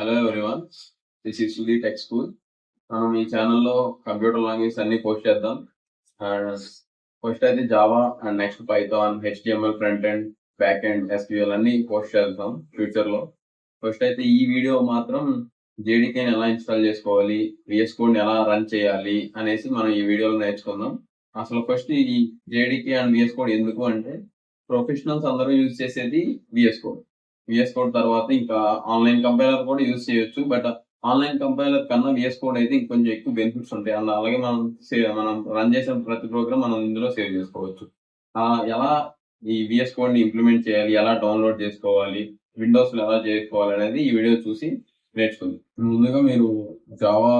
Hello everyone, this is Sudhi tech school. మనం ఈ ఛానల్లో కంప్యూటర్ లాంగ్వేజ్ అన్ని పోస్ట్ చేద్దాం. ఫస్ట్ అయితే Java and next Python, HTML, front end, back end, SQL అన్ని పోస్ట్ చేద్దాం ఫ్యూచర్లో. ఫస్ట్ అయితే ఈ వీడియో మాత్రం జేడీకేని ఎలా ఇన్స్టాల్ చేసుకోవాలి, విఎస్ కోడ్ని ఎలా రన్ చేయాలి అనేసి మనం ఈ వీడియోలో నేర్చుకుందాం. అసలు ఫస్ట్ ఈ జేడీకే అండ్ విఎస్ కోడ్ ఎందుకు అంటే, ప్రొఫెషనల్స్ అందరూ యూజ్ చేసేది విఎస్ కోడ్. విఎస్ కోడ్ తర్వాత ఇంకా ఆన్లైన్ కంపైలర్ కూడా యూజ్ చేయొచ్చు. బట్ ఆన్లైన్ కంపైలర్ కన్నా విఎస్ కోడ్ అయితే ఇంకొంచెం ఎక్కువ బెనిఫిట్స్ ఉంటాయి. అండ్ అలాగే మనం రన్ చేసిన ప్రతి ప్రోగ్రామ్ మనం ఇందులో సేవ్ చేసుకోవచ్చు. ఎలా ఈ విఎస్ కోడ్ ని ఇంప్లిమెంట్ చేయాలి, ఎలా డౌన్లోడ్ చేసుకోవాలి, విండోస్ లో ఎలా చేసుకోవాలి అనేది ఈ వీడియో చూసి నేర్చుకుంది. ముందుగా మీరు జావా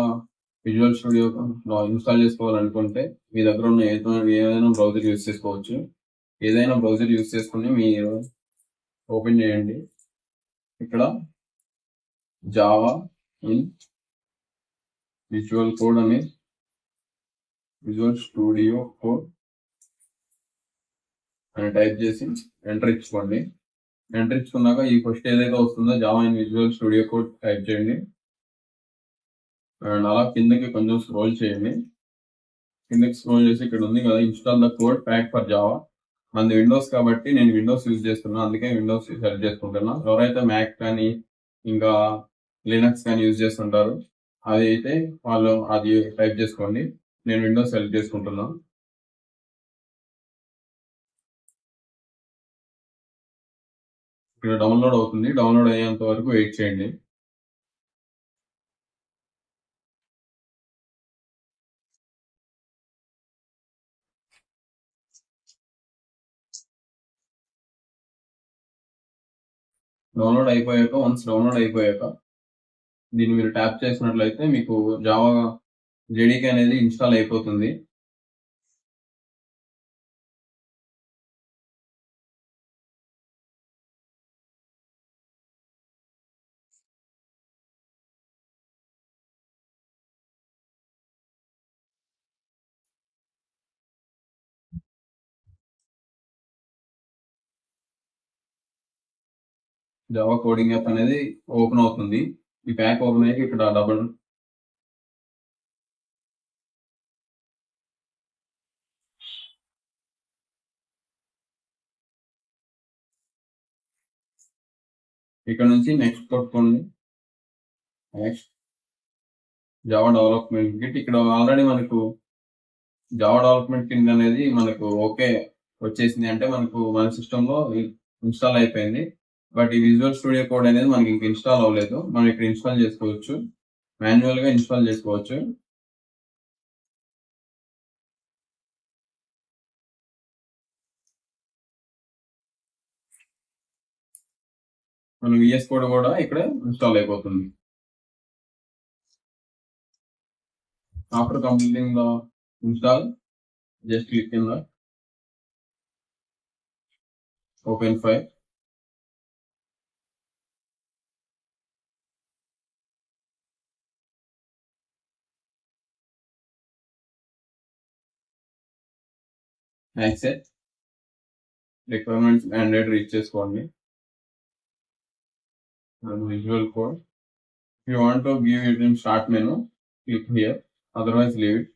విజువల్ స్టూడియో ఇన్స్టాల్ చేసుకోవాలనుకుంటే మీ దగ్గర ఉన్న ఏదైనా బ్రౌజర్ యూజ్ చేసుకోవచ్చు. ఏదైనా బ్రౌజర్ యూజ్ చేసుకుని మీరు ఓపెన్ చేయండి. ఇక్కడ జావా ఇన్ విజువల్ కోడ్ అని విజువల్ స్టూడియో కోడ్ అని టైప్ చేసి ఎంటర్ ఇచ్చుకోండి. ఎంటర్ ఇచ్చుకున్నాక ఈ ఫస్ట్ ఏదైతే వస్తుందో Java in visual studio code type చేయండి. అండ్ అలా కిందకి కొంచెం స్క్రోల్ చేయండి. కిందకి స్క్రోల్ చేసి ఇక్కడ ఉంది కదా install the code pack for Java. మనది విండోస్ కాబట్టి నేను విండోస్ యూజ్ చేస్తున్నా, అందుకే విండోస్ సెలెక్ట్ చేసుకుంటున్నా. ఎవరైతే మ్యాక్ కానీ ఇంకా లినక్స్ కానీ యూజ్ చేస్తుంటారు అది అయితే వాళ్ళు అది టైప్ చేసుకోండి. నేను విండోస్ సెలెక్ట్ చేసుకుంటున్నా. ఇక్కడ డౌన్లోడ్ అవుతుంది. డౌన్లోడ్ అయ్యేంత వరకు వెయిట్ చేయండి. డౌన్లోడ్ అయిపోయాక దీన్ని మీరు ట్యాప్ చేసినట్లయితే మీకు జావా జేడీకే అనేది ఇన్స్టాల్ అయిపోతుంది. జావా కోడింగ్ యాప్ అనేది ఓపెన్ అవుతుంది. ఈ ప్యాక్ ఓపెన్ అయ్యి ఇక్కడ ఇక్కడ నుంచి నెక్స్ట్ కొట్టుకోండి. Next Java development kit. ఇక్కడ ఆల్రెడీ మనకు జావా డెవలప్మెంట్ కిట్ అనేది మనకు ఓకే వచ్చేసింది అంటే మనకు మన సిస్టంలో ఇన్స్టాల్ అయిపోయింది. బట్ ఈ విజువల్ స్టూడియో కోడ్ అనేది మనకి ఇంకా ఇన్స్టాల్ అవ్వలేదు. మనం ఇక్కడ ఇన్స్టాల్ చేసుకోవచ్చు, మాన్యువల్ గా ఇన్స్టాల్ చేసుకోవచ్చు. మన విఎస్ కోడ్ కూడా ఇక్కడ ఇన్స్టాల్ అయిపోతుంది. After completing the install, just click in the open file. Accept requirements and reach చేసుకోండి. Visual code. If you want to give it in start menu, click here. Otherwise, leave it.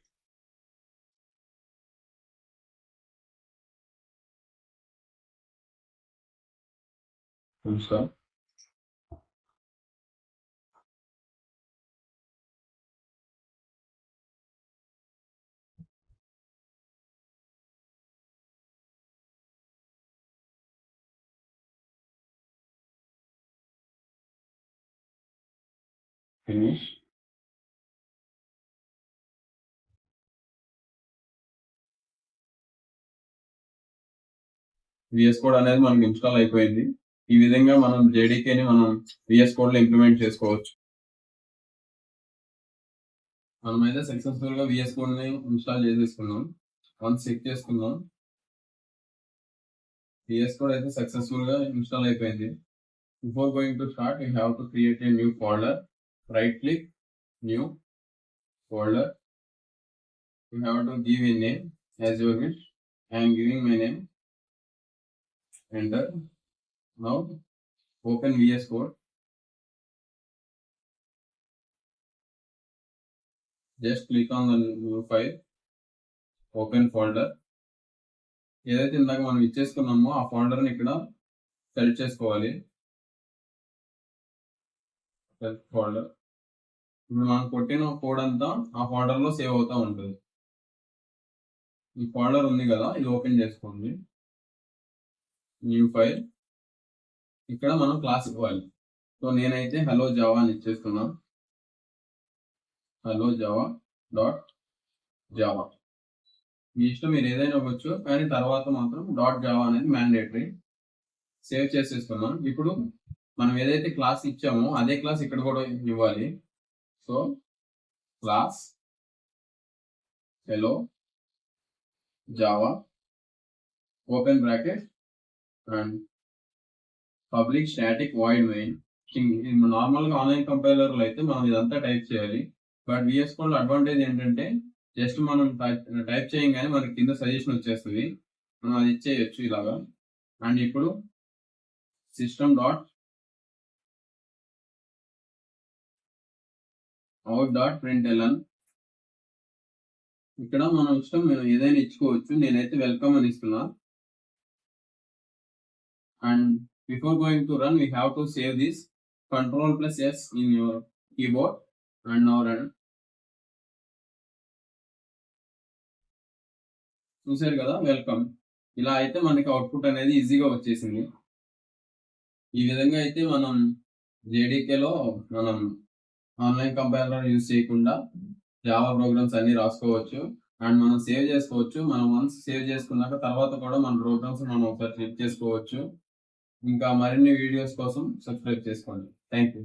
Install. Finish. VS Code అనేది మనకి install అయిపోయింది. ఈ విధంగా మనం జేడీకేని మనం VS code లో implement చేసుకోవచ్చు. మనమైతే సక్సెస్ఫుల్ గా విఎస్ కోడ్ ని ఇన్స్టాల్ చేసేసుకున్నాం. వన్స్ చెక్ చేసుకుందాం. విఎస్ కోడ్ అయితే సక్సెస్ఫుల్ గా ఇన్స్టాల్ అయిపోయింది. Before going to start, you have to create a new folder. Right click, new folder. You have to give a name as your wish. I am giving my name. Enter. Now open VS Code. Just click on the new file, open folder. ఏదైతే ఇందాక మనం ఇచ్చేసుకున్నామో ఆ ఫోల్డర్ని ఇక్కడ select చేసుకోవాలి. Folder ఇప్పుడు మనం కొట్టిన code అంతా ఆ ఫోల్డర్ లో సేవ్ అవుతా ఉంటుంది. ఈ ఫోల్డర్ ఉంది కదా, ఇది ఓపెన్ చేసుకోండి. న్యూ ఫైల్, ఇక్కడ మనం క్లాస్ ఇవ్వాలి. సో నేనైతే హలో జావా అని ఇచ్చేస్తున్నా. Hello Java dot Java. మీ ఇష్టం, మీరు ఏదైనా ఇవ్వచ్చు, కానీ తర్వాత మాత్రం డాట్ జావా అనేది మ్యాండేటరీ. సేవ్ చేసేసుకున్నాం. ఇప్పుడు మనం ఏదైతే క్లాస్ ఇచ్చామో అదే క్లాస్ ఇక్కడ కూడా ఇవ్వాలి. So class hello Java open bracket and public static void main. నార్మల్గా ఆన్లైన్ కంపైలర్లో అయితే మనం ఇదంతా టైప్ చేయాలి. బట్ VS Code అడ్వాంటేజ్ ఏంటంటే జస్ట్ మనం టైప్ చేయగానే మనకి కింద సజెషన్ వచ్చేస్తుంది, మనం అది ఇచ్చేయచ్చు ఇలాగా. అండ్ ఇప్పుడు system dot out dot println, ఇక్కడ మనం ఇష్టం మేము ఏదైనా ఇచ్చుకోవచ్చు. నేనైతే వెల్కమ్ అని ఇస్తున్నా. And before going to run, we have to save this Ctrl+S in your keyboard and now run. చూసారు కదా, వెల్కమ్. ఇలా అయితే మనకి అవుట్పుట్ అనేది ఈజీగా వచ్చేసింది. ఈ విధంగా అయితే మనం JDKలో మనం ఆన్లైన్ కంపైలర్ యూజ్ చేయకుండా జావా ప్రోగ్రామ్స్ అన్ని రాసుకోవచ్చు. అండ్ మనం సేవ్ చేసుకోవచ్చు. మనం వన్స్ సేవ్ చేసుకున్నాక తర్వాత కూడా మన ప్రోగ్రామ్స్ మనం ఒకసారి చెక్ చేసుకోవచ్చు. ఇంకా మరిన్ని వీడియోస్ కోసం సబ్స్క్రైబ్ చేసుకోండి. Thank you.